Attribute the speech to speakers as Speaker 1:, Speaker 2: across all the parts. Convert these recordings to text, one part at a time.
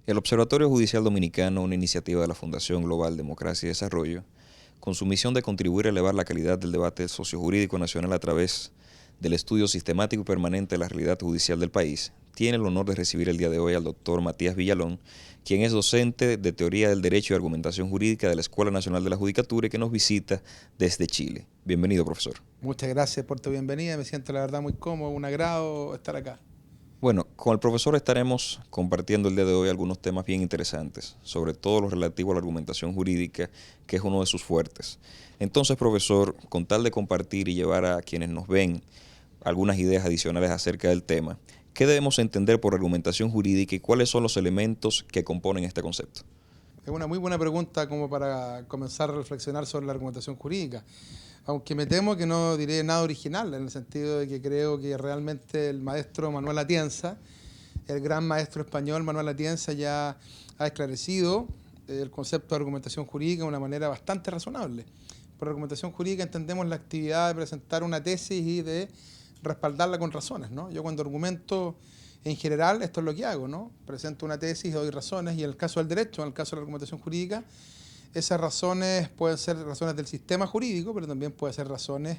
Speaker 1: El Observatorio Judicial Dominicano, una iniciativa de la Fundación Global Democracia y Desarrollo, con su misión de contribuir a elevar la calidad del debate sociojurídico nacional a través del estudio sistemático y permanente de la realidad judicial del país, tiene el honor de recibir el día de hoy al doctor Matías Villalón, quien es docente de Teoría del Derecho y Argumentación Jurídica de la Escuela Nacional de la Judicatura y que nos visita desde Chile. Bienvenido, profesor.
Speaker 2: Muchas gracias por tu bienvenida, me siento la verdad muy cómodo, un agrado estar acá.
Speaker 1: Bueno, con el profesor estaremos compartiendo el día de hoy algunos temas bien interesantes, sobre todo lo relativo a la argumentación jurídica, que es uno de sus fuertes. Entonces, profesor, con tal de compartir y llevar a quienes nos ven algunas ideas adicionales acerca del tema, ¿qué debemos entender por argumentación jurídica y cuáles son los elementos que componen este concepto?
Speaker 2: Es una muy buena pregunta como para comenzar a reflexionar sobre la argumentación jurídica, aunque me temo que no diré nada original, en el sentido de que creo que realmente el maestro Manuel Atienza, el gran maestro español Manuel Atienza, ya ha esclarecido el concepto de argumentación jurídica de una manera bastante razonable. Por argumentación jurídica entendemos la actividad de presentar una tesis y de respaldarla con razones, ¿no? Yo cuando argumento en general, esto es lo que hago, ¿no? Presento una tesis, doy razones, y en el caso del derecho, en el caso de la argumentación jurídica, esas razones pueden ser razones del sistema jurídico, pero también pueden ser razones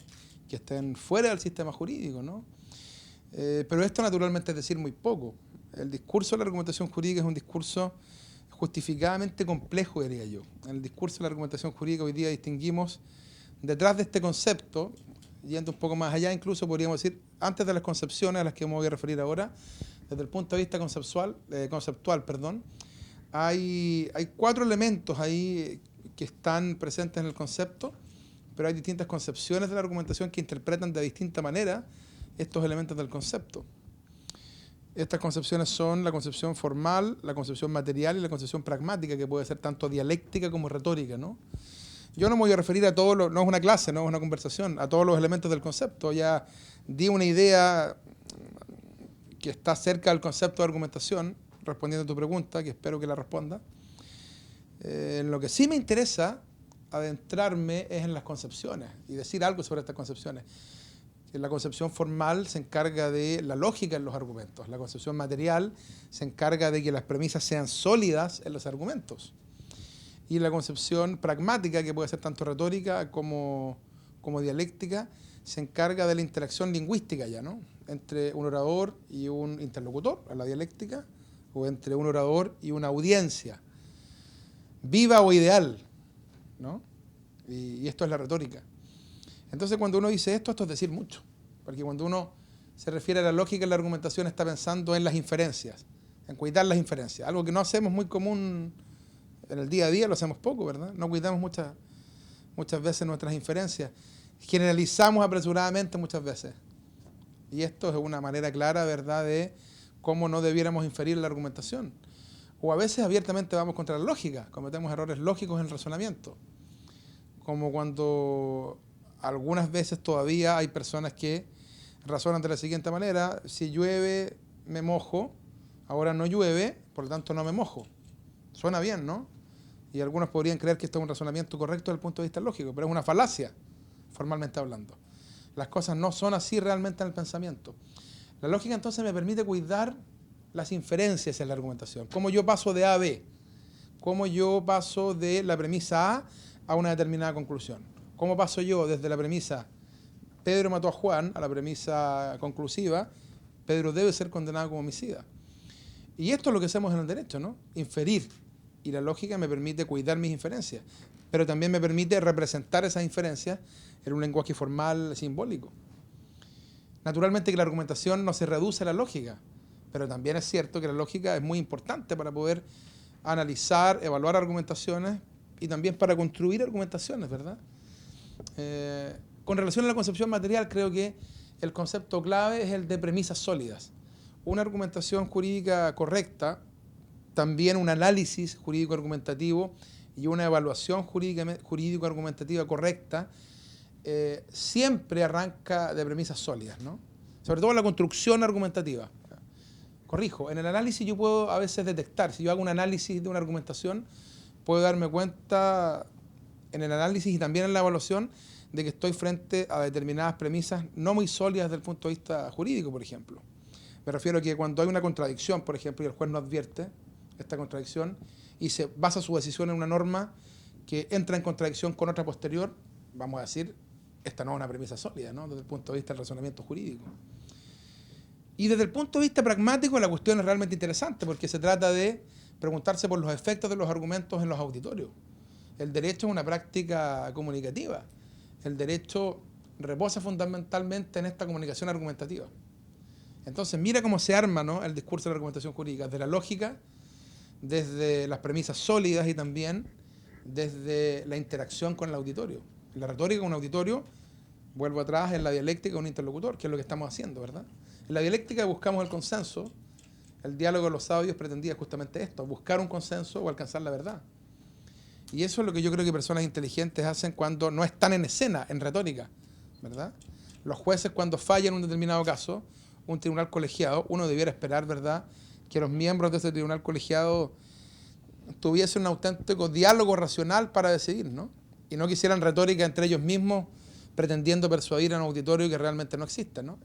Speaker 2: que estén fuera del sistema jurídico, ¿no? Pero esto naturalmente es decir muy poco. El discurso de la argumentación jurídica es un discurso justificadamente complejo, diría yo. En el discurso de la argumentación jurídica hoy día distinguimos detrás de este concepto, yendo un poco más allá, incluso podríamos decir, antes de las concepciones a las que me voy a referir ahora, desde el punto de vista conceptual, hay cuatro elementos ahí que están presentes en el concepto, pero hay distintas concepciones de la argumentación que interpretan de distinta manera estos elementos del concepto. Estas concepciones son la concepción formal, la concepción material y la concepción pragmática, que puede ser tanto dialéctica como retórica, ¿no? Yo no me voy a referir a todos los, no es una clase, no es una conversación, a todos los elementos del concepto. Ya di una idea que está cerca del concepto de argumentación, respondiendo a tu pregunta, que espero que la responda. En lo que sí me interesa adentrarme es en las concepciones y decir algo sobre estas concepciones. La concepción formal se encarga de la lógica en los argumentos. La concepción material se encarga de que las premisas sean sólidas en los argumentos. Y la concepción pragmática, que puede ser tanto retórica como dialéctica, se encarga de la interacción lingüística ya, ¿no? Entre un orador y un interlocutor, a la dialéctica, o entre un orador y una audiencia, viva o ideal, ¿no? Y esto es la retórica. Entonces, cuando uno dice esto es decir mucho, porque cuando uno se refiere a la lógica en la argumentación está pensando en las inferencias, en cuidar las inferencias, algo que no hacemos muy común en el día a día, lo hacemos poco, ¿verdad? No cuidamos muchas veces nuestras inferencias, generalizamos apresuradamente muchas veces. Y esto es una manera clara, ¿verdad?, de cómo no debiéramos inferir la argumentación. O a veces abiertamente vamos contra la lógica, cometemos errores lógicos en el razonamiento. Como cuando algunas veces todavía hay personas que razonan de la siguiente manera: si llueve me mojo, ahora no llueve, por lo tanto no me mojo. Suena bien, ¿no? Y algunos podrían creer que esto es un razonamiento correcto desde el punto de vista lógico, pero es una falacia, formalmente hablando. Las cosas no son así realmente en el pensamiento. La lógica entonces me permite cuidar las inferencias en la argumentación. Cómo yo paso de A a B. Cómo yo paso de la premisa A una determinada conclusión. Cómo paso yo desde la premisa Pedro mató a Juan a la premisa conclusiva Pedro debe ser condenado como homicida. Y esto es lo que hacemos en el derecho, ¿no? Inferir. Y la lógica me permite cuidar mis inferencias, pero también me permite representar esas inferencias en un lenguaje formal simbólico. Naturalmente que la argumentación no se reduce a la lógica, pero también es cierto que la lógica es muy importante para poder analizar, evaluar argumentaciones y también para construir argumentaciones, ¿verdad? Con relación a la concepción material, creo que el concepto clave es el de premisas sólidas. Una argumentación jurídica correcta, también un análisis jurídico-argumentativo y una evaluación jurídico-argumentativa correcta, siempre arranca de premisas sólidas, ¿no? Sobre todo en la construcción argumentativa. Corrijo, en el análisis yo puedo a veces detectar, si yo hago un análisis de una argumentación, puedo darme cuenta en el análisis y también en la evaluación de que estoy frente a determinadas premisas no muy sólidas desde el punto de vista jurídico, por ejemplo. Me refiero a que cuando hay una contradicción, por ejemplo, y el juez no advierte, esta contradicción y se basa su decisión en una norma que entra en contradicción con otra posterior, vamos a decir, esta no es una premisa sólida, ¿no?, desde el punto de vista del razonamiento jurídico. Y desde el punto de vista pragmático la cuestión es realmente interesante porque se trata de preguntarse por los efectos de los argumentos en los auditorios. El derecho es una práctica comunicativa. El derecho reposa fundamentalmente en esta comunicación argumentativa. Entonces, mira cómo se arma, ¿no?, el discurso de la argumentación jurídica, desde la lógica, desde las premisas sólidas y también desde la interacción con el auditorio. La retórica con un auditorio, vuelvo atrás, en la dialéctica de un interlocutor, que es lo que estamos haciendo, ¿verdad? En la dialéctica buscamos el consenso. El diálogo de los sabios pretendía justamente esto, buscar un consenso o alcanzar la verdad. Y eso es lo que yo creo que personas inteligentes hacen cuando no están en escena, en retórica, ¿verdad? Los jueces, cuando fallan en un determinado caso, un tribunal colegiado, uno debiera esperar, ¿verdad?, que los miembros de ese tribunal colegiado tuviesen un auténtico diálogo racional para decidir, ¿no? Y no quisieran retórica entre ellos mismos pretendiendo persuadir a un auditorio que realmente no existe, ¿no?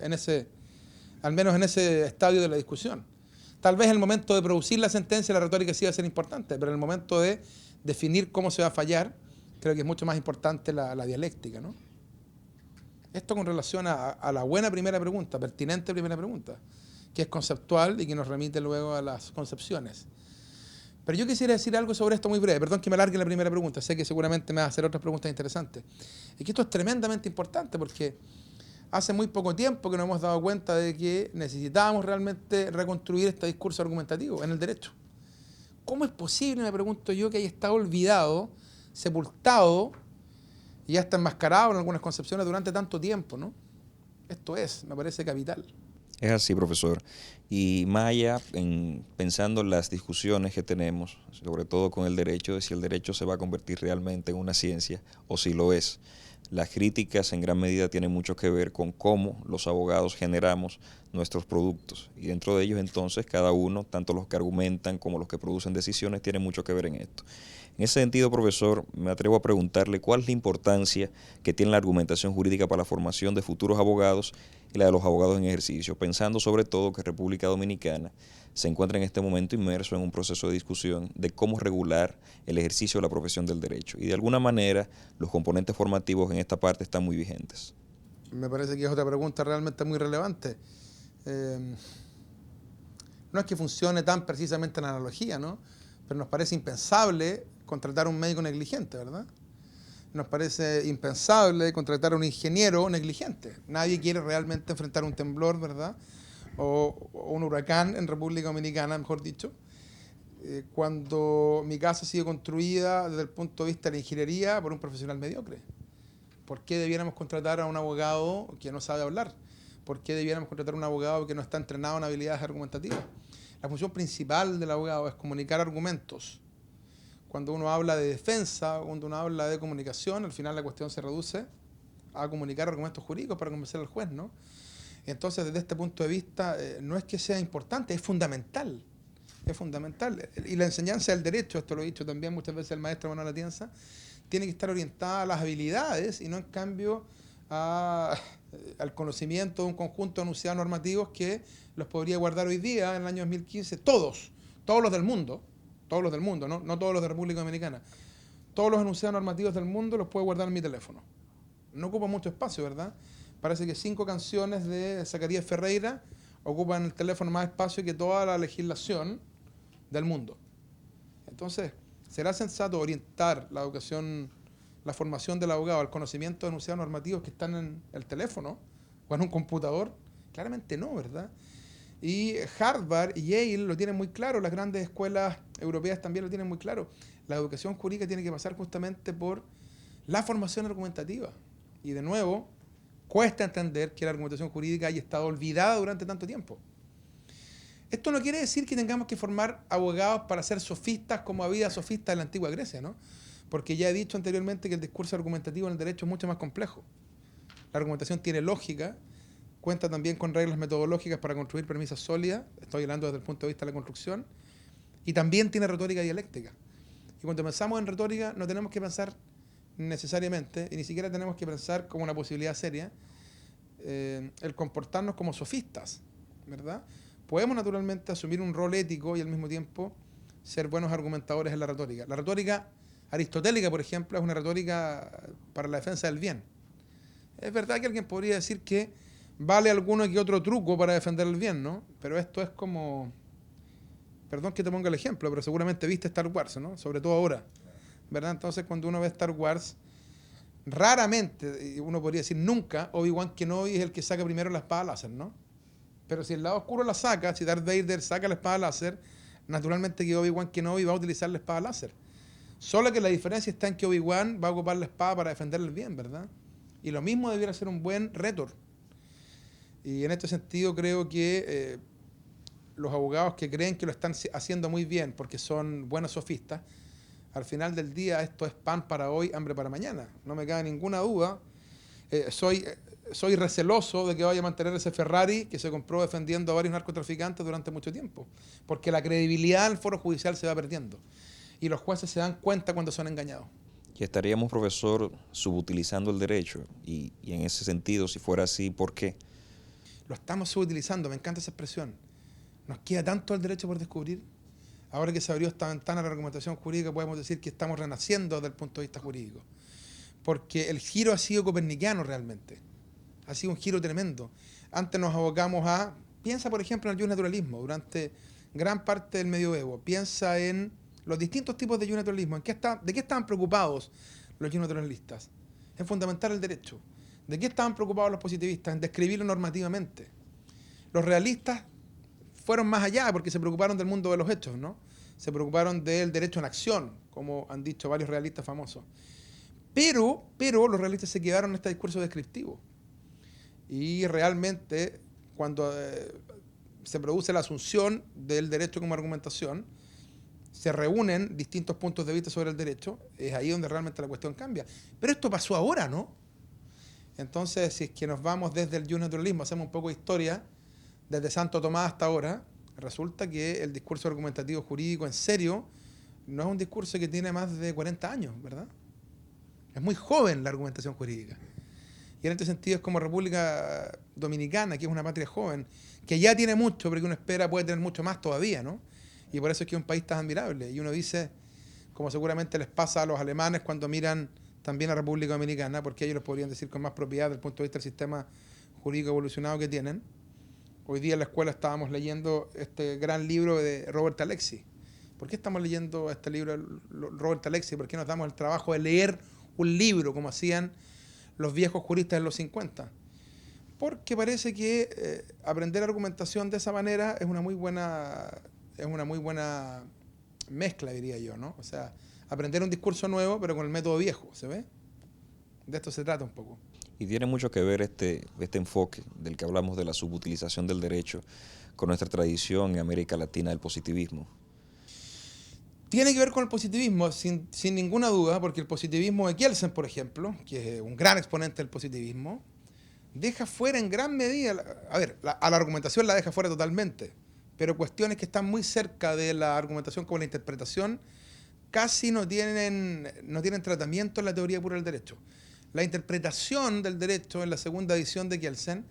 Speaker 2: Al menos en ese estadio de la discusión. Tal vez el momento de producir la sentencia, la retórica sí va a ser importante, pero en el momento de definir cómo se va a fallar, creo que es mucho más importante la dialéctica, ¿no? Esto con relación a la buena primera pregunta, pertinente primera pregunta, que es conceptual y que nos remite luego a las concepciones. Pero yo quisiera decir algo sobre esto muy breve. Perdón que me alargue la primera pregunta. Sé que seguramente me va a hacer otras preguntas interesantes. Y que esto es tremendamente importante porque hace muy poco tiempo que nos hemos dado cuenta de que necesitábamos realmente reconstruir este discurso argumentativo en el derecho. ¿Cómo es posible, me pregunto yo, que haya estado olvidado, sepultado y hasta enmascarado en algunas concepciones durante tanto tiempo, ¿no? Esto me parece capital.
Speaker 1: Es así, profesor. Y más allá, pensando en las discusiones que tenemos, sobre todo con el derecho, de si el derecho se va a convertir realmente en una ciencia o si lo es. Las críticas en gran medida tienen mucho que ver con cómo los abogados generamos nuestros productos. Y dentro de ellos entonces cada uno, tanto los que argumentan como los que producen decisiones, tienen mucho que ver en esto. En ese sentido, profesor, me atrevo a preguntarle cuál es la importancia que tiene la argumentación jurídica para la formación de futuros abogados y la de los abogados en ejercicio, pensando sobre todo que República Dominicana se encuentra en este momento inmerso en un proceso de discusión de cómo regular el ejercicio de la profesión del derecho. Y de alguna manera los componentes formativos en esta parte están muy vigentes.
Speaker 2: Me parece que es otra pregunta realmente muy relevante. No es que funcione tan precisamente en analogía, ¿no?, pero nos parece impensable contratar a un médico negligente, ¿verdad? Nos parece impensable contratar a un ingeniero negligente. Nadie quiere realmente enfrentar un temblor, ¿verdad?, o un huracán en República Dominicana, mejor dicho, cuando mi casa ha sido construida desde el punto de vista de la ingeniería por un profesional mediocre. ¿Por qué debiéramos contratar a un abogado que no sabe hablar? ¿Por qué debiéramos contratar a un abogado que no está entrenado en habilidades argumentativas? La función principal del abogado es comunicar argumentos. Cuando uno habla de defensa, cuando uno habla de comunicación, al final la cuestión se reduce a comunicar argumentos jurídicos para convencer al juez, ¿no? Entonces, desde este punto de vista, no es que sea importante, es fundamental. Es fundamental. Y la enseñanza del derecho, esto lo he dicho también muchas veces el maestro Manuel Atienza, tiene que estar orientada a las habilidades y no en cambio al conocimiento de un conjunto de enunciados normativos que los podría guardar hoy día, en el año 2015, todos los del mundo, ¿no? No todos los de República Dominicana. Todos los enunciados normativos del mundo los puedo guardar en mi teléfono. No ocupa mucho espacio, ¿verdad? Parece que 5 canciones de Zacarías Ferreira ocupan el teléfono más espacio que toda la legislación del mundo. Entonces, ¿será sensato orientar la educación, la formación del abogado al conocimiento de enunciados normativos que están en el teléfono o en un computador? Claramente no, ¿verdad? Y Harvard y Yale lo tienen muy claro, las grandes escuelas europeas también lo tienen muy claro. La educación jurídica tiene que pasar justamente por la formación argumentativa. Y de nuevo, cuesta entender que la argumentación jurídica haya estado olvidada durante tanto tiempo. Esto no quiere decir que tengamos que formar abogados para ser sofistas como había sofistas en la antigua Grecia, ¿no? Porque ya he dicho anteriormente que el discurso argumentativo en el derecho es mucho más complejo. La argumentación tiene lógica, cuenta también con reglas metodológicas para construir premisas sólidas, estoy hablando desde el punto de vista de la construcción, y también tiene retórica dialéctica. Y cuando pensamos en retórica no tenemos que pensar necesariamente, y ni siquiera tenemos que pensar como una posibilidad seria, el comportarnos como sofistas, ¿verdad? Podemos naturalmente asumir un rol ético y al mismo tiempo ser buenos argumentadores en la retórica. La retórica aristotélica, por ejemplo, es una retórica para la defensa del bien. Es verdad que alguien podría decir que vale alguno que otro truco para defender el bien, ¿no? Pero esto es como... Perdón que te ponga el ejemplo, pero seguramente viste Star Wars, ¿no? Sobre todo ahora, ¿verdad? Entonces, cuando uno ve Star Wars, raramente, uno podría decir nunca, Obi-Wan Kenobi es el que saca primero la espada láser, ¿no? Pero si el lado oscuro la saca, si Darth Vader saca la espada láser, naturalmente que Obi-Wan Kenobi va a utilizar la espada láser. Solo que la diferencia está en que Obi-Wan va a ocupar la espada para defender el bien, ¿verdad? Y lo mismo debiera ser un buen rétor. Y en este sentido creo que los abogados que creen que lo están haciendo muy bien porque son buenos sofistas, al final del día esto es pan para hoy, hambre para mañana. No me cabe ninguna duda. Soy receloso de que vaya a mantener ese Ferrari que se compró defendiendo a varios narcotraficantes durante mucho tiempo, porque la credibilidad del foro judicial se va perdiendo y los jueces se dan cuenta cuando son engañados.
Speaker 1: Y estaríamos, profesor, subutilizando el derecho. Y en ese sentido, si fuera así, ¿por qué?
Speaker 2: Lo estamos subutilizando, me encanta esa expresión. Nos queda tanto el derecho por descubrir. Ahora que se abrió esta ventana a la argumentación jurídica, podemos decir que estamos renaciendo desde el punto de vista jurídico. Porque el giro ha sido copernicano realmente. Ha sido un giro tremendo. Antes nos abocamos a... Piensa, por ejemplo, en el naturalismo durante gran parte del medioevo. Piensa en los distintos tipos de naturalismo. ¿De qué estaban preocupados los naturalistas? En fundamentar el derecho. ¿De qué estaban preocupados los positivistas? En describirlo normativamente. Los realistas fueron más allá porque se preocuparon del mundo de los hechos, ¿no? Se preocuparon del derecho en acción, como han dicho varios realistas famosos. Pero los realistas se quedaron en este discurso descriptivo. Y realmente, cuando se produce la asunción del derecho como argumentación, se reúnen distintos puntos de vista sobre el derecho, es ahí donde realmente la cuestión cambia. Pero esto pasó ahora, ¿no? Entonces, si es que nos vamos desde el naturalismo, hacemos un poco de historia, desde Santo Tomás hasta ahora, resulta que el discurso argumentativo jurídico en serio no es un discurso que tiene más de 40 años, ¿verdad? Es muy joven la argumentación jurídica. Y en este sentido es como República Dominicana, que es una patria joven, que ya tiene mucho, pero que uno espera puede tener mucho más todavía, ¿no? Y por eso es que es un país tan admirable. Y uno dice, como seguramente les pasa a los alemanes cuando miran también a República Dominicana, porque ellos lo podrían decir con más propiedad desde el punto de vista del sistema jurídico evolucionado que tienen. Hoy día en la escuela estábamos leyendo este gran libro de Robert Alexy. ¿Por qué estamos leyendo este libro de Robert Alexy? ¿Por qué nos damos el trabajo de leer un libro como hacían los viejos juristas en los 50? Porque parece que aprender argumentación de esa manera es una muy buena mezcla, diría yo, ¿no? O sea, aprender un discurso nuevo, pero con el método viejo, ¿se ve? De esto se trata un poco.
Speaker 1: Y tiene mucho que ver este enfoque del que hablamos de la subutilización del derecho con nuestra tradición en América Latina del positivismo.
Speaker 2: Tiene que ver con el positivismo, sin ninguna duda, porque el positivismo de Kelsen, por ejemplo, que es un gran exponente del positivismo, deja fuera en gran medida, a la argumentación la deja fuera totalmente, pero cuestiones que están muy cerca de la argumentación como la interpretación casi no tienen tratamiento en la teoría pura del derecho. La interpretación del derecho en la segunda edición de Kelsen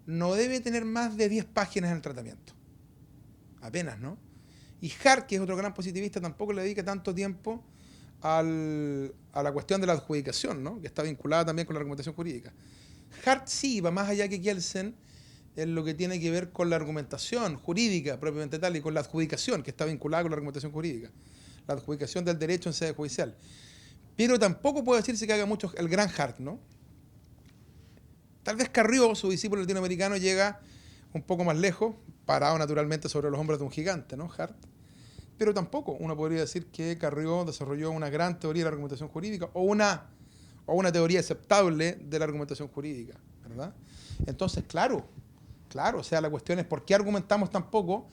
Speaker 2: no debe tener más de 10 páginas en el tratamiento. Apenas, ¿no? Y Hart, que es otro gran positivista, tampoco le dedica tanto tiempo a la cuestión de la adjudicación, ¿no? Que está vinculada también con la argumentación jurídica. Hart sí va más allá que Kelsen en lo que tiene que ver con la argumentación jurídica propiamente tal y con la adjudicación, que está vinculada con la argumentación jurídica. La adjudicación del derecho en sede judicial. Pero tampoco puede decirse que haga mucho el gran Hart, ¿no? Tal vez Carrió, su discípulo latinoamericano, llega un poco más lejos, parado naturalmente sobre los hombros de un gigante, ¿no? Hart. Pero tampoco uno podría decir que Carrió desarrolló una gran teoría de la argumentación jurídica o una teoría aceptable de la argumentación jurídica, ¿verdad? Entonces, claro, o sea, la cuestión es ¿por qué argumentamos tan poco?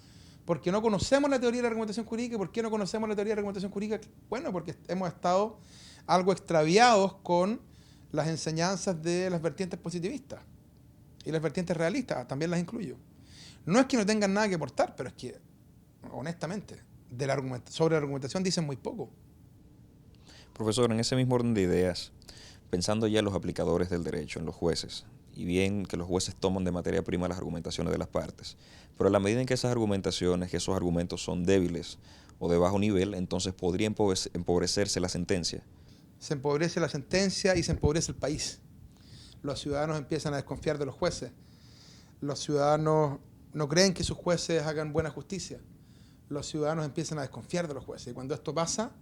Speaker 2: Porque no conocemos la teoría de la argumentación jurídica. ¿Y por qué no conocemos la teoría de la argumentación jurídica? Bueno, porque hemos estado algo extraviados con las enseñanzas de las vertientes positivistas y las vertientes realistas, también las incluyo. No es que no tengan nada que aportar, pero es que, honestamente, sobre la argumentación dicen muy poco.
Speaker 1: Profesor, en ese mismo orden de ideas, pensando ya en los aplicadores del derecho, en los jueces, y bien que los jueces toman de materia prima las argumentaciones de las partes, pero a la medida en que esas argumentaciones, que esos argumentos son débiles o de bajo nivel, entonces podría empobrecerse la sentencia.
Speaker 2: Se empobrece la sentencia y se empobrece el país. Los ciudadanos empiezan a desconfiar de los jueces. Los ciudadanos no creen que sus jueces hagan buena justicia. Los ciudadanos empiezan a desconfiar de los jueces. Y cuando esto pasa,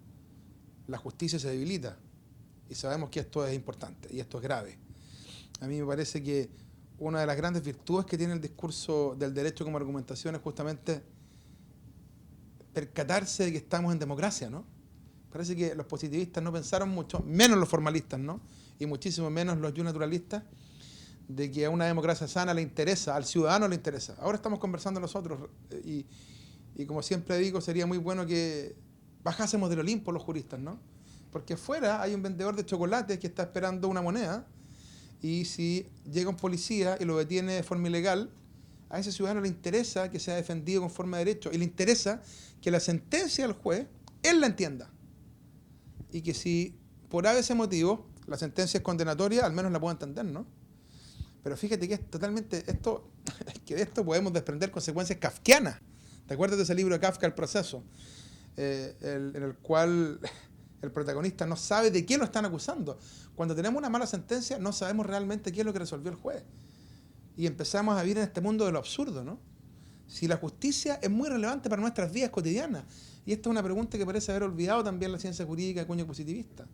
Speaker 2: la justicia se debilita. Y sabemos que esto es importante y esto es grave. A mí me parece que una de las grandes virtudes que tiene el discurso del derecho como argumentación es justamente percatarse de que estamos en democracia, ¿no? Parece que los positivistas no pensaron mucho, menos los formalistas, ¿no? Y muchísimo menos los naturalistas, de que a una democracia sana le interesa, al ciudadano le interesa. Ahora estamos conversando nosotros y como siempre digo, sería muy bueno que bajásemos del Olimpo los juristas, ¿no? Porque afuera hay un vendedor de chocolates que está esperando una moneda y si llega un policía y lo detiene de forma ilegal, a ese ciudadano le interesa que sea defendido conforme a derecho y le interesa que la sentencia del juez, él la entienda. Y que si por ese motivo la sentencia es condenatoria, al menos la pueda entender, ¿no? Pero fíjate que es totalmente, que de esto podemos desprender consecuencias kafkianas. ¿Te acuerdas de ese libro de Kafka, El proceso? En el cual el protagonista no sabe de qué lo están acusando. Cuando tenemos una mala sentencia, no sabemos realmente qué es lo que resolvió el juez. Y empezamos a vivir en este mundo de lo absurdo, ¿no? Si la justicia es muy relevante para nuestras vidas cotidianas. Y esta es una pregunta que parece haber olvidado también la ciencia jurídica de cuño positivista.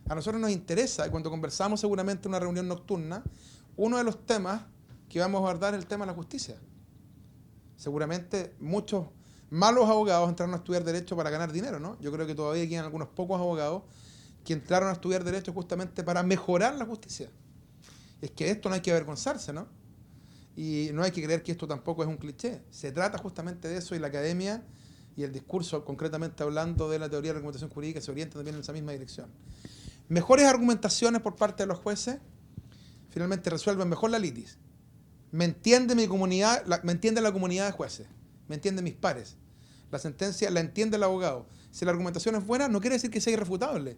Speaker 2: A nosotros nos interesa, y cuando conversamos seguramente en una reunión nocturna, uno de los temas que vamos a abordar es el tema de la justicia. Seguramente muchos malos abogados entraron a estudiar Derecho para ganar dinero, ¿no? Yo creo que todavía quedan algunos pocos abogados que entraron a estudiar Derecho justamente para mejorar la justicia. Es que esto no hay que avergonzarse, ¿no? Y no hay que creer que esto tampoco es un cliché. Se trata justamente de eso y la academia y el discurso, concretamente hablando de la teoría de la argumentación jurídica, se orienta también en esa misma dirección. Mejores argumentaciones por parte de los jueces finalmente resuelven mejor la litis. Me entiende mi comunidad, me entiende la comunidad de jueces, me entienden mis pares. La sentencia la entiende el abogado. Si la argumentación es buena, no quiere decir que sea irrefutable,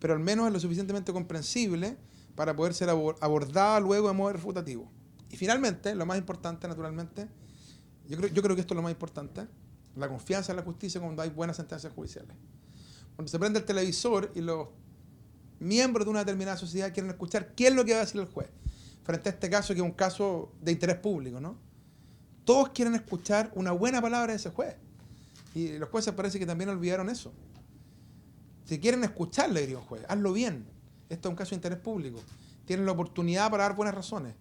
Speaker 2: pero al menos es lo suficientemente comprensible para poder ser abordada luego de modo refutativo. Y finalmente, lo más importante, naturalmente, yo creo que esto es lo más importante, la confianza en la justicia cuando hay buenas sentencias judiciales. Cuando se prende el televisor y los miembros de una determinada sociedad quieren escuchar qué es lo que va a decir el juez frente a este caso que es un caso de interés público, ¿no? Todos quieren escuchar una buena palabra de ese juez. Y los jueces parece que también olvidaron eso. Si quieren escuchar, le diría un juez, hazlo bien. Esto es un caso de interés público. Tienen la oportunidad para dar buenas razones.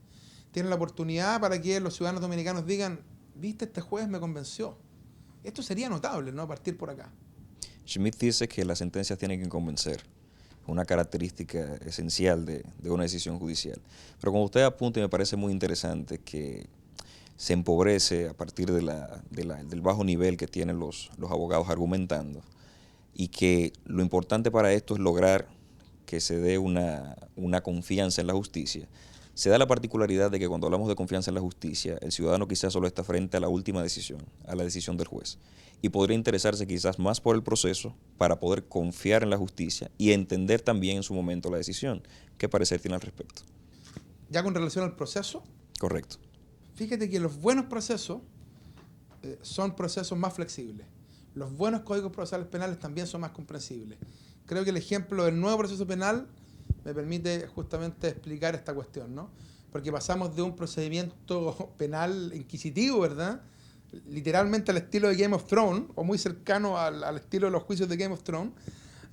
Speaker 2: Tienen la oportunidad para que los ciudadanos dominicanos digan, viste, este juez me convenció. Esto sería notable, ¿no? A partir por acá.
Speaker 1: Schmitt dice que las sentencias tienen que convencer, una característica esencial de una decisión judicial. Pero como usted apunta, y me parece muy interesante que se empobrece a partir del bajo nivel que tienen los abogados argumentando y que lo importante para esto es lograr que se dé una confianza en la justicia. Se da la particularidad de que cuando hablamos de confianza en la justicia, el ciudadano quizás solo está frente a la última decisión, a la decisión del juez. Y podría interesarse quizás más por el proceso para poder confiar en la justicia y entender también en su momento la decisión. ¿Qué parecer tiene al respecto?
Speaker 2: Ya con relación al proceso.
Speaker 1: Correcto.
Speaker 2: Fíjate que los buenos procesos son procesos más flexibles. Los buenos códigos procesales penales también son más comprensibles. Creo que el ejemplo del nuevo proceso penal me permite justamente explicar esta cuestión, ¿no? Porque pasamos de un procedimiento penal inquisitivo, ¿verdad? Literalmente al estilo de Game of Thrones, o muy cercano al estilo de los juicios de Game of Thrones,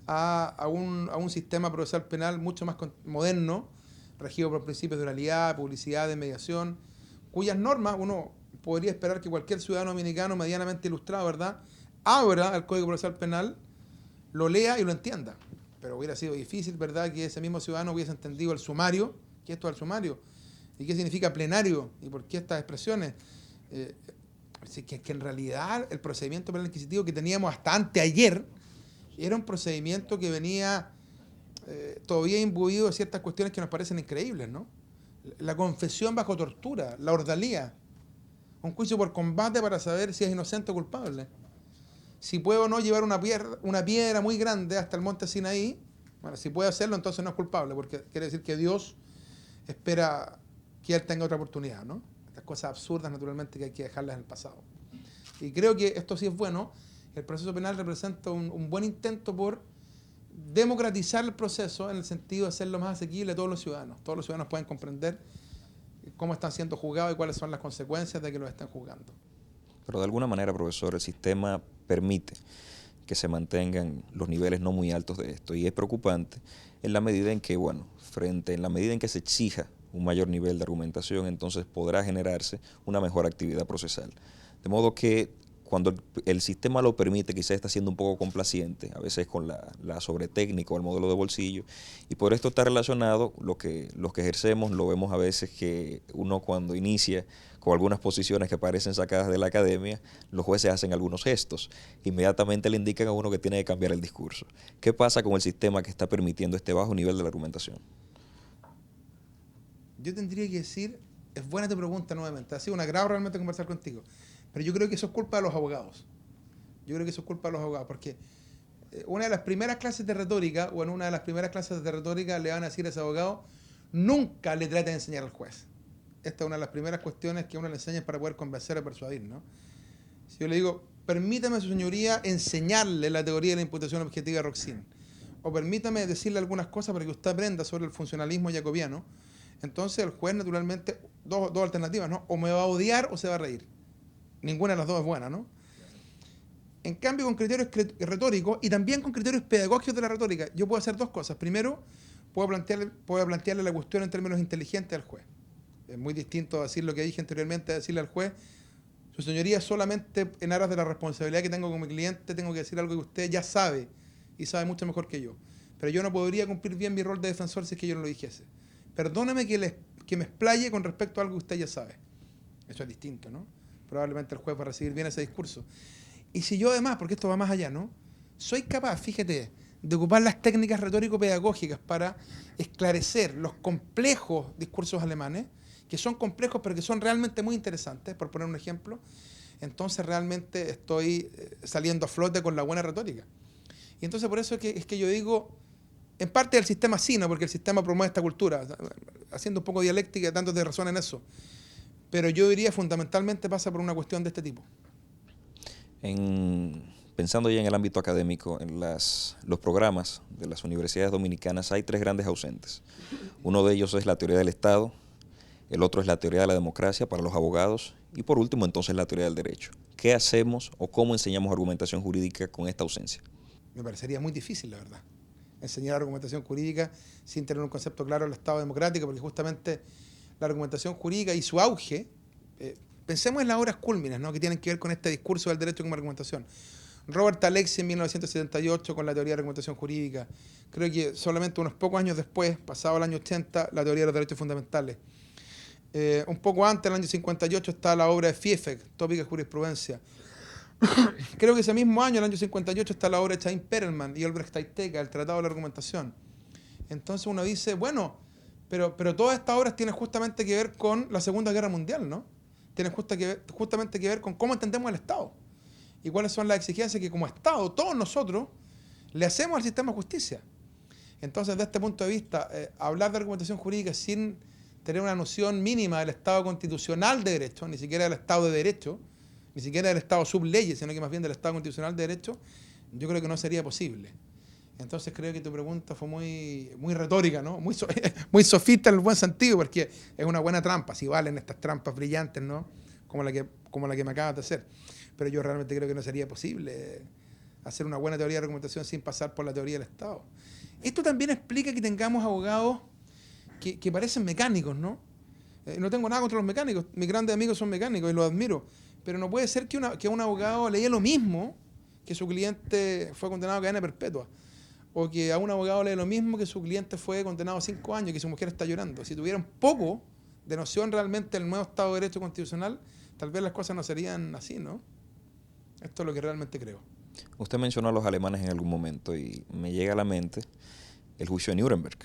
Speaker 2: a un sistema procesal penal mucho más moderno, regido por principios de oralidad, publicidad, de mediación, cuyas normas uno podría esperar que cualquier ciudadano dominicano medianamente ilustrado, ¿verdad?, abra el Código Procesal Penal, lo lea y lo entienda. Pero hubiera sido difícil, ¿verdad?, que ese mismo ciudadano hubiese entendido el sumario. ¿Qué es esto del sumario? ¿Y qué significa plenario? ¿Y por qué estas expresiones? Que en realidad el procedimiento penal inquisitivo que teníamos hasta anteayer era un procedimiento que venía todavía imbuido de ciertas cuestiones que nos parecen increíbles, ¿no? La confesión bajo tortura, la ordalía, un juicio por combate para saber si es inocente o culpable. Si puede o no llevar una piedra muy grande hasta el monte Sinaí, bueno, si puede hacerlo, entonces no es culpable, porque quiere decir que Dios espera que él tenga otra oportunidad, ¿no? Estas cosas absurdas, naturalmente, que hay que dejarlas en el pasado. Y creo que esto sí es bueno. el proceso penal representa un buen intento por democratizar el proceso en el sentido de hacerlo más asequible a todos los ciudadanos. Todos los ciudadanos pueden comprender cómo están siendo juzgados y cuáles son las consecuencias de que los estén juzgando.
Speaker 1: Pero de alguna manera, profesor, el sistema permite que se mantengan los niveles no muy altos de esto. Y es preocupante en la medida en que, en la medida en que se exija un mayor nivel de argumentación, entonces podrá generarse una mejor actividad procesal. De modo que cuando el sistema lo permite, quizás está siendo un poco complaciente, a veces con la sobretécnica o el modelo de bolsillo, y por esto está relacionado los que ejercemos, lo vemos a veces que uno cuando inicia con algunas posiciones que parecen sacadas de la academia, los jueces hacen algunos gestos, inmediatamente le indican a uno que tiene que cambiar el discurso. ¿Qué pasa con el sistema que está permitiendo este bajo nivel de la argumentación?
Speaker 2: Yo tendría que decir, es buena tu pregunta nuevamente, ha sido un agrado realmente conversar contigo, pero yo creo que eso es culpa de los abogados. Yo creo que eso es culpa de los abogados, porque una de las primeras clases de retórica, o en una de las primeras clases de retórica le van a decir a ese abogado, nunca le trate de enseñar al juez. Esta es una de las primeras cuestiones que uno le enseña para poder convencer o persuadir, ¿no? Si yo le digo, permítame, su señoría, enseñarle la teoría de la imputación objetiva de Roxin, o permítame decirle algunas cosas para que usted aprenda sobre el funcionalismo jacobiano, entonces el juez naturalmente, dos alternativas, ¿no? O me va a odiar o se va a reír. Ninguna de las dos es buena, ¿no? En cambio, con criterios retóricos y también con criterios pedagógicos de la retórica, yo puedo hacer dos cosas. Primero, puedo plantearle la cuestión en términos inteligentes al juez. Es muy distinto a decir lo que dije anteriormente, a decirle al juez, su señoría, solamente en aras de la responsabilidad que tengo con mi cliente, tengo que decir algo que usted ya sabe, y sabe mucho mejor que yo. Pero yo no podría cumplir bien mi rol de defensor si es que yo no lo dijese. Perdóname que me explaye con respecto a algo que usted ya sabe. Eso es distinto, ¿no? Probablemente el juez va a recibir bien ese discurso. Y si yo además, porque esto va más allá, ¿no? Soy capaz, fíjate, de ocupar las técnicas retórico-pedagógicas para esclarecer los complejos discursos alemanes, que son complejos pero que son realmente muy interesantes, por poner un ejemplo, entonces realmente estoy saliendo a flote con la buena retórica. Y entonces por eso es que yo digo, en parte del sistema sí, ¿no? Porque el sistema promueve esta cultura, haciendo un poco dialéctica, dándote razón en eso. Pero yo diría fundamentalmente pasa por una cuestión de este tipo.
Speaker 1: Pensando ya en el ámbito académico, en los programas de las universidades dominicanas hay tres grandes ausentes. Uno de ellos es la teoría del Estado, el otro es la teoría de la democracia para los abogados y por último entonces la teoría del derecho. ¿Qué hacemos o cómo enseñamos argumentación jurídica con esta ausencia?
Speaker 2: Me parecería muy difícil, la verdad, enseñar argumentación jurídica sin tener un concepto claro del Estado democrático, porque justamente la argumentación jurídica y su auge, pensemos en las obras cúlminas, ¿no? Que tienen que ver con este discurso del derecho como argumentación. Robert Alexy en 1978 con la teoría de la argumentación jurídica. Creo que solamente unos pocos años después, pasado el año 80, la teoría de los derechos fundamentales. Un poco antes, en el año 58, está la obra de Fiefek, Tópica de Jurisprudencia. Creo que ese mismo año, el año 58, está la obra de Chaim Perelman y Albrecht Teiteka, el Tratado de la Argumentación. Entonces uno dice, bueno, pero todas estas obras tienen justamente que ver con la Segunda Guerra Mundial, ¿no? Tienen justamente que ver con cómo entendemos el Estado y cuáles son las exigencias que como Estado, todos nosotros, le hacemos al sistema de justicia. Entonces, desde este punto de vista, hablar de argumentación jurídica sin tener una noción mínima del Estado constitucional de derecho, ni siquiera del Estado de derecho, ni siquiera del Estado sub leyes, sino que más bien del Estado constitucional de derecho, yo creo que no sería posible. Entonces creo que tu pregunta fue muy retórica, ¿no? Muy sofista en el buen sentido, porque es una buena trampa, si valen estas trampas brillantes, ¿no? Como la que me acabas de hacer. Pero yo realmente creo que no sería posible hacer una buena teoría de argumentación sin pasar por la teoría del Estado. Esto también explica que tengamos abogados que parecen mecánicos, ¿no? No tengo nada contra los mecánicos, mis grandes amigos son mecánicos y los admiro, pero no puede ser que un abogado lea lo mismo que su cliente fue condenado a cadena perpetua, o que a un abogado lee lo mismo que su cliente fue condenado a 5 años y que su mujer está llorando. Si tuvieran poco de noción realmente del nuevo Estado de Derecho constitucional, tal vez las cosas no serían así, ¿no? Esto es lo que realmente creo.
Speaker 1: Usted mencionó a los alemanes en algún momento y me llega a la mente el juicio de Nuremberg.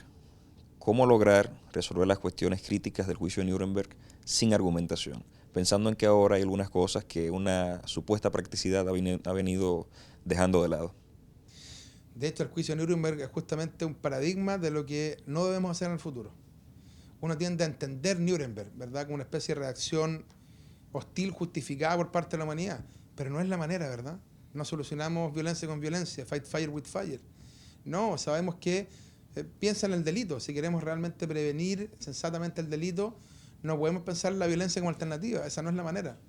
Speaker 1: ¿Cómo lograr resolver las cuestiones críticas del juicio de Nuremberg sin argumentación? Pensando en que ahora hay algunas cosas que una supuesta practicidad ha venido dejando de lado.
Speaker 2: De hecho, el juicio de Nuremberg es justamente un paradigma de lo que no debemos hacer en el futuro. Uno tiende a entender Nuremberg, ¿verdad?, como una especie de reacción hostil justificada por parte de la humanidad, pero no es la manera, ¿verdad? No solucionamos violencia con violencia, fight fire with fire. No, sabemos que piensa en el delito. Si queremos realmente prevenir sensatamente el delito, no podemos pensar en la violencia como alternativa. Esa no es la manera.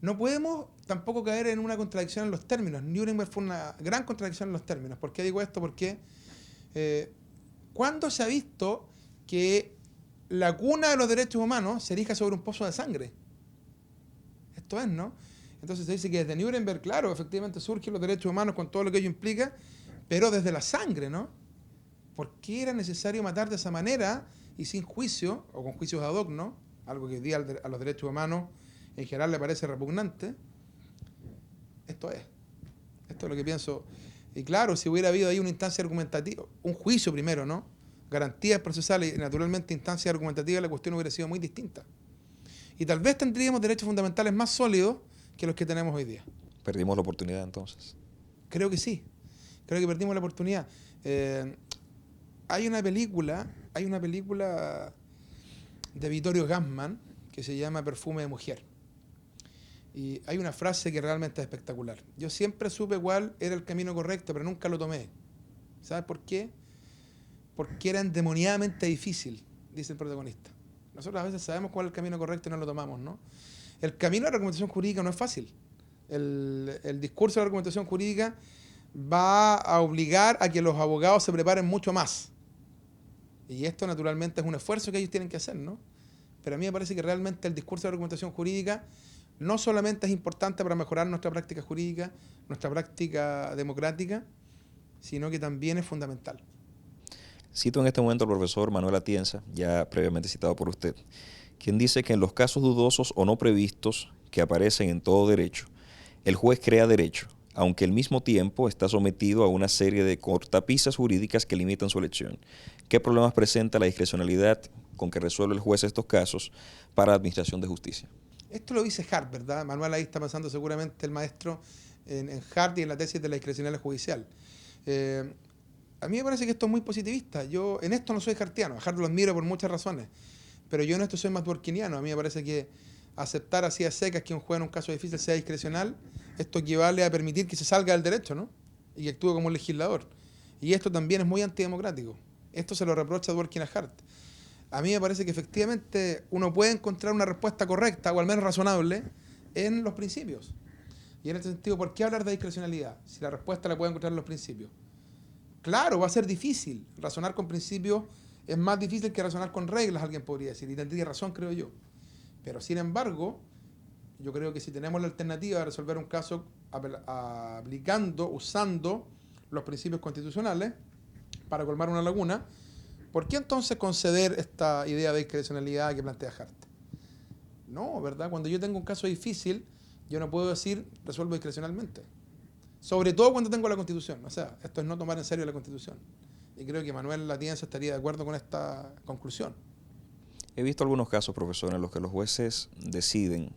Speaker 2: No podemos tampoco caer en una contradicción en los términos. Nuremberg fue una gran contradicción en los términos. ¿Por qué digo esto? Porque ¿cuándo se ha visto que la cuna de los derechos humanos se erija sobre un pozo de sangre? Esto es, ¿no? Entonces se dice que desde Nuremberg, claro, efectivamente surgen los derechos humanos con todo lo que ello implica, pero desde la sangre, ¿no? ¿Por qué era necesario matar de esa manera y sin juicio, o con juicios ad hoc, ¿no? Algo que hoy día a los derechos humanos en general le parece repugnante. Esto es lo que pienso. Y claro, si hubiera habido ahí una instancia argumentativa, un juicio primero, ¿no? Garantías procesales y naturalmente instancias argumentativas, la cuestión hubiera sido muy distinta. Y tal vez tendríamos derechos fundamentales más sólidos que los que tenemos hoy día.
Speaker 1: ¿Perdimos la oportunidad entonces?
Speaker 2: Creo que sí. Creo que perdimos la oportunidad. Hay una película de Vittorio Gassman que se llama Perfume de mujer. Y hay una frase que realmente es espectacular. Yo siempre supe cuál era el camino correcto, pero nunca lo tomé. ¿Sabes por qué? Porque era endemoniadamente difícil, dice el protagonista. Nosotros a veces sabemos cuál es el camino correcto y no lo tomamos, ¿no? El camino de la argumentación jurídica no es fácil. El discurso de la argumentación jurídica va a obligar a que los abogados se preparen mucho más. Y esto naturalmente es un esfuerzo que ellos tienen que hacer, ¿no? Pero a mí me parece que realmente el discurso de la argumentación jurídica no solamente es importante para mejorar nuestra práctica jurídica, nuestra práctica democrática, sino que también es fundamental.
Speaker 1: Cito en este momento al profesor Manuel Atienza, ya previamente citado por usted, quien dice que en los casos dudosos o no previstos que aparecen en todo derecho, el juez crea derecho, aunque al mismo tiempo está sometido a una serie de cortapisas jurídicas que limitan su elección. ¿Qué problemas presenta la discrecionalidad con que resuelve el juez estos casos para la administración de justicia?
Speaker 2: Esto lo dice Hart, ¿verdad? Manuel ahí está pensando seguramente el maestro en Hart y en la tesis de la discrecionalidad judicial. A mí me parece que esto es muy positivista. Yo en esto no soy hartiano, a Hart lo admiro por muchas razones, pero yo en esto soy más dworkiniano. A mí me parece que aceptar así a secas que un juez en un caso difícil sea discrecional, esto equivale a permitir que se salga del derecho, ¿no? Y que actúe como un legislador. Y esto también es muy antidemocrático. Esto se lo reprocha Dworkin a Hart. A mí me parece que efectivamente uno puede encontrar una respuesta correcta o al menos razonable en los principios. Y en este sentido, ¿por qué hablar de discrecionalidad? Si la respuesta la puede encontrar en los principios. Claro, va a ser difícil. Razonar con principios es más difícil que razonar con reglas, alguien podría decir. Y tendría razón, creo yo. Pero sin embargo, yo creo que si tenemos la alternativa de resolver un caso aplicando, usando los principios constitucionales para colmar una laguna, ¿por qué entonces conceder esta idea de discrecionalidad que plantea Hart? No, ¿verdad? Cuando yo tengo un caso difícil, yo no puedo decir resuelvo discrecionalmente. Sobre todo cuando tengo la Constitución. O sea, esto es no tomar en serio la Constitución. Y creo que Manuel Atienza estaría de acuerdo con esta conclusión.
Speaker 1: He visto algunos casos, profesor, en los que los jueces deciden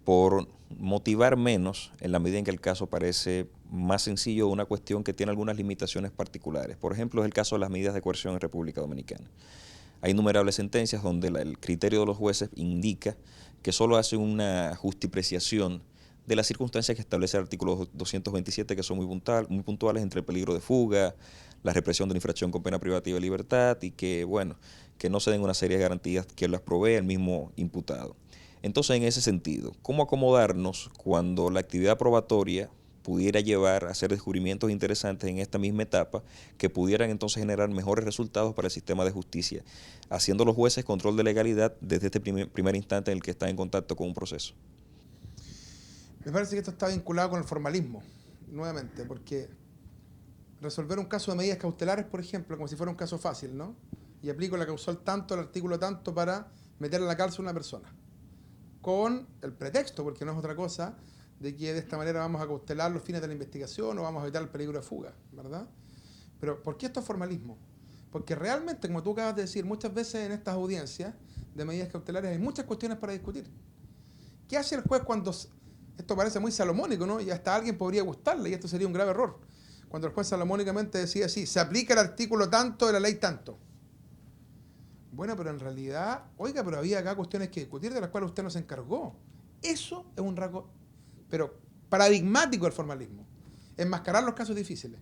Speaker 1: por motivar menos en la medida en que el caso parece más sencillo o una cuestión que tiene algunas limitaciones particulares. Por ejemplo, es el caso de las medidas de coerción en República Dominicana. Hay innumerables sentencias donde el criterio de los jueces indica que solo hace una justipreciación de las circunstancias que establece el artículo 227, que son muy puntuales entre el peligro de fuga, la represión de una infracción con pena privativa de libertad y que, bueno, que no se den una serie de garantías que las provee el mismo imputado. Entonces, en ese sentido, ¿cómo acomodarnos cuando la actividad probatoria pudiera llevar a hacer descubrimientos interesantes en esta misma etapa que pudieran entonces generar mejores resultados para el sistema de justicia, haciendo los jueces control de legalidad desde este primer instante en el que están en contacto con un proceso?
Speaker 2: Me parece que esto está vinculado con el formalismo, nuevamente, porque resolver un caso de medidas cautelares, por ejemplo, como si fuera un caso fácil, ¿no? Y aplico la causal tanto, el artículo tanto para meter en la cárcel a una persona. Con el pretexto, porque no es otra cosa, de que de esta manera vamos a cautelar los fines de la investigación o vamos a evitar el peligro de fuga, ¿verdad? Pero ¿por qué esto es formalismo? Porque realmente, como tú acabas de decir, muchas veces en estas audiencias de medidas cautelares hay muchas cuestiones para discutir. ¿Qué hace el juez cuando... Esto parece muy salomónico, ¿no? Y hasta a alguien podría gustarle, y esto sería un grave error. Cuando el juez salomónicamente decía así, se aplica el artículo tanto de la ley tanto. Bueno, pero en realidad, oiga, pero había acá cuestiones que discutir de las cuales usted no se encargó. Eso es un rasgo, pero paradigmático del formalismo. enmascarar los casos difíciles.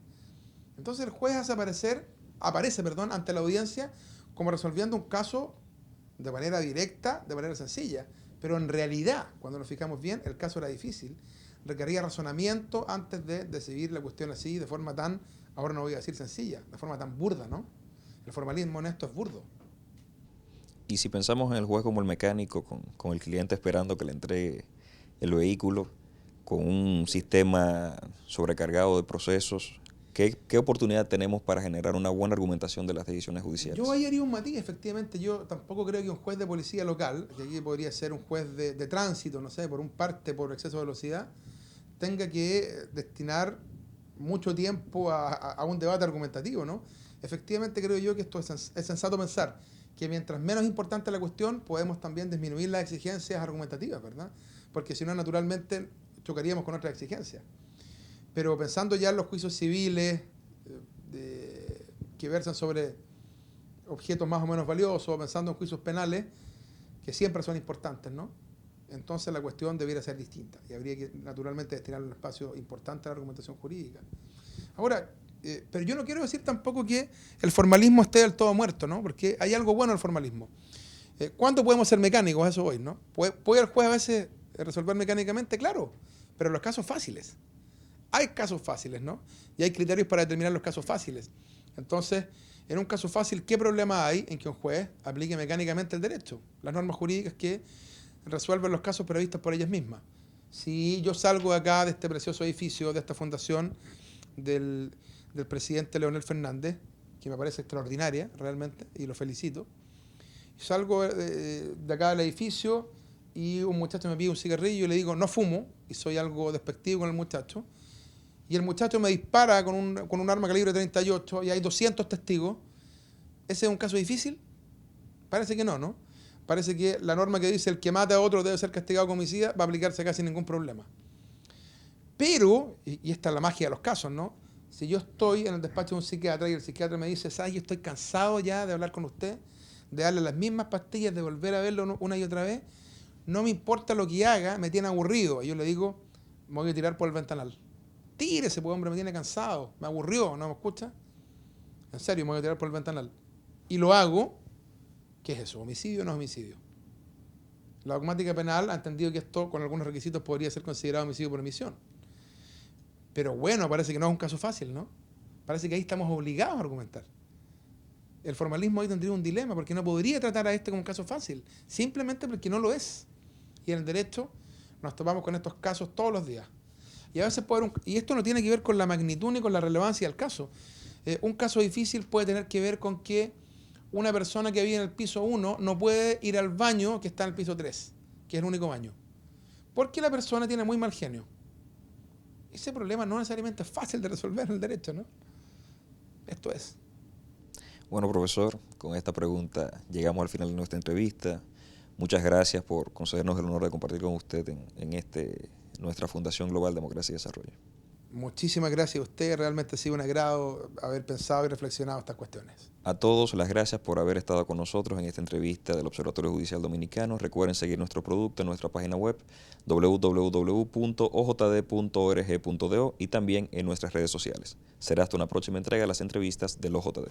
Speaker 2: Entonces el juez aparece ante la audiencia como resolviendo un caso de manera directa, de manera sencilla. Pero en realidad, cuando nos fijamos bien, el caso era difícil. Requería razonamiento antes de decidir la cuestión así, de forma tan, ahora no voy a decir sencilla, de forma tan burda, ¿no? El formalismo en esto es burdo.
Speaker 1: Y si pensamos en el juez como el mecánico, con el cliente esperando que le entregue el vehículo, con un sistema sobrecargado de procesos, ¿qué oportunidad tenemos para generar una buena argumentación de las decisiones judiciales?
Speaker 2: Yo ahí haría un matiz, efectivamente. Yo tampoco creo que un juez de policía local, que aquí podría ser un juez de tránsito, no sé, por exceso de velocidad, tenga que destinar mucho tiempo a un debate argumentativo, ¿no? Efectivamente creo yo que esto es sensato pensar que mientras menos importante la cuestión, podemos también disminuir las exigencias argumentativas, ¿verdad? Porque si no, naturalmente chocaríamos con otras exigencias. Pero pensando ya en los juicios civiles que versan sobre objetos más o menos valiosos, pensando en juicios penales, que siempre son importantes, ¿no? Entonces la cuestión debiera ser distinta y habría que naturalmente destinar un espacio importante a la argumentación jurídica. Ahora, pero yo no quiero decir tampoco que el formalismo esté del todo muerto, ¿no? Porque hay algo bueno en el formalismo. ¿Cuánto podemos ser mecánicos? A eso voy, ¿no? ¿Puede el juez a veces resolver mecánicamente? Claro, pero en los casos fáciles. Hay casos fáciles, ¿no? Y hay criterios para determinar los casos fáciles. Entonces, en un caso fácil, ¿qué problema hay en que un juez aplique mecánicamente el derecho? Las normas jurídicas que resuelven los casos previstos por ellas mismas. Si yo salgo de acá, de este precioso edificio, de esta fundación del presidente Leonel Fernández, que me parece extraordinaria realmente, y lo felicito, salgo de acá del edificio y un muchacho me pide un cigarrillo y le digo, no fumo, y soy algo despectivo con el muchacho, y el muchacho me dispara con un arma calibre 38 y hay 200 testigos, ¿ese es un caso difícil? Parece que no, ¿no? Parece que la norma que dice el que mata a otro debe ser castigado con homicida va a aplicarse acá sin ningún problema. Pero, y esta es la magia de los casos, ¿no? Si yo estoy en el despacho de un psiquiatra y el psiquiatra me dice, ¿sabes? Yo estoy cansado ya de hablar con usted, de darle las mismas pastillas, de volver a verlo una y otra vez, no me importa lo que haga, me tiene aburrido. Y yo le digo, me voy a tirar por el ventanal. Tírese, pues hombre, me tiene cansado, me aburrió, ¿no me escucha? En serio, me voy a tirar por el ventanal. Y lo hago, ¿qué es eso? ¿Homicidio o no es homicidio? La dogmática penal ha entendido que esto, con algunos requisitos, podría ser considerado homicidio por omisión. Pero bueno, parece que no es un caso fácil, ¿no? Parece que ahí estamos obligados a argumentar. El formalismo ahí tendría un dilema, porque no podría tratar a este como un caso fácil, simplemente porque no lo es. Y en el derecho nos topamos con estos casos todos los días. Y a veces y esto no tiene que ver con la magnitud ni con la relevancia del caso. Un caso difícil puede tener que ver con que una persona que vive en el piso 1 no puede ir al baño que está en el piso 3, que es el único baño. Porque la persona tiene muy mal genio. Ese problema no necesariamente es fácil de resolver en el derecho, ¿no? Esto es.
Speaker 1: Bueno, profesor, con esta pregunta llegamos al final de nuestra entrevista. Muchas gracias por concedernos el honor de compartir con usted en nuestra Fundación Global Democracia y Desarrollo.
Speaker 2: Muchísimas gracias a usted, realmente ha sido un agrado haber pensado y reflexionado estas cuestiones.
Speaker 1: A todos las gracias por haber estado con nosotros en esta entrevista del Observatorio Judicial Dominicano. Recuerden seguir nuestro producto en nuestra página web www.ojd.org.do y también en nuestras redes sociales. Será hasta una próxima entrega de las entrevistas del OJD.